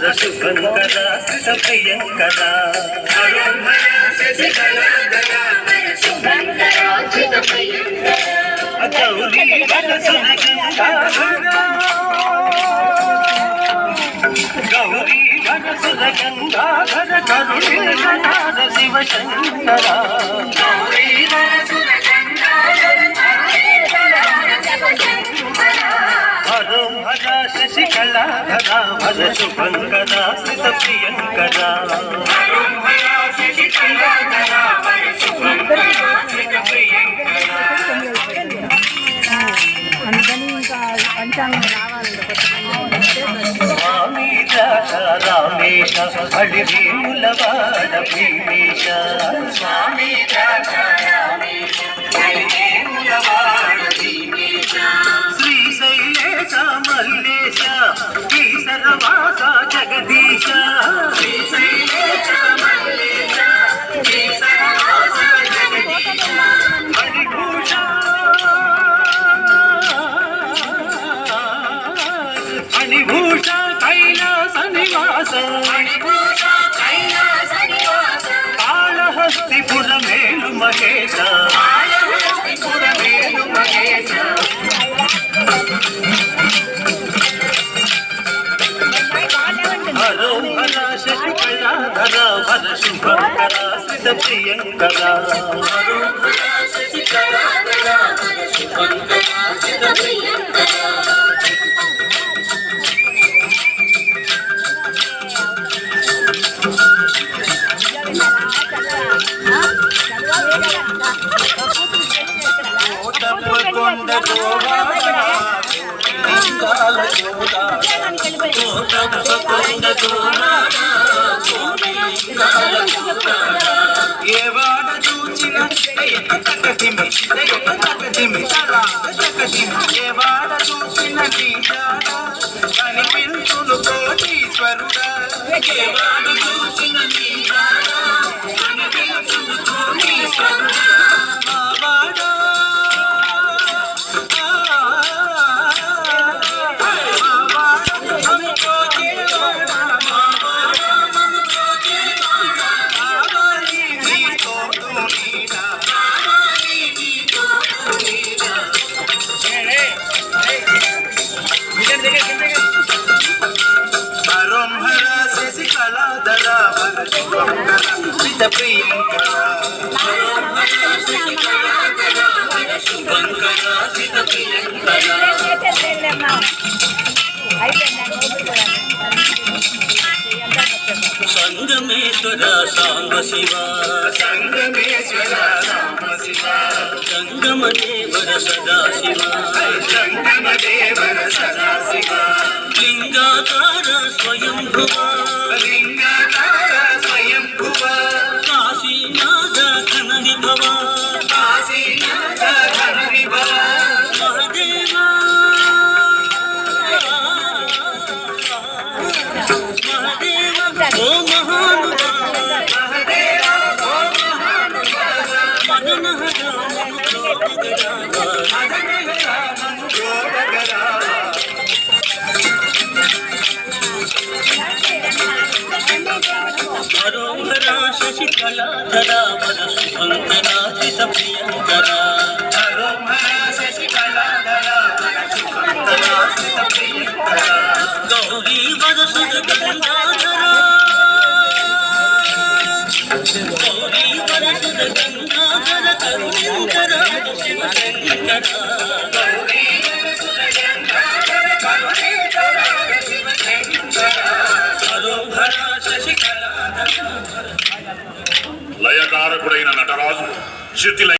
హర శుభంకర శ్రిత ప్రియంకర గౌరీ వరసుర గౌరీ వరసుర గంగాధర కరుణేశనార శివ శంకర హరం హర శశికళాధర హర శుభంకర శ్రిత ప్రియంకర స్వామి రామేశ హరివేములవాడ భీమేశ స్వామి శ్రీశైలేశ మల్లేశ ఈశరవాస జగదీశ శ్రీశైలేశ మల్లేశ ఈశరవాస జగదీశ హరిభూష హరిభూష కైలాస నివాస కాళహస్తిపుర మేలు మహేశ హరో హర శశికళాధర హర శుభంకర శ్రిత ప్రియంకర హరో హర శశికళాధర హర శుభంకర శ్రిత ప్రియంకర ఏవాడ చూచిన ఏవాడ చూసిన కనిపించును కోటీశ్వరుడా ఏవాడ చూసిన కనిపించును కోటీశ్వరుడా సంగమేశ్వర సాంబ శివ సంగమేశ్వర సాంబ శివ సంగమదేవర సదా శివ సంగమదేవర సదా శివ లింగాకార స్వయం భువ లింగాకార స్వయం భువ కాశీనాథ ఘన విభవ కాశీనాథ ఘన విభవ మహదేవా ఓ హరోహర శశికళాధర వర శుభంకర శ్రిత ప్రియంకర హరోహర శశికళాధర వర శుభంకర శ్రిత ప్రియంకర గౌరీ వరసుర గంగాధర గౌరీ వరసుర గంగాధర కరుణేంకర శివ శంకర గౌరీ వరసుర గంగాధర కరుణేంకర శివ శంకర హరోహర శశికళాధర లయకారకుడైన నటరాజు శృతి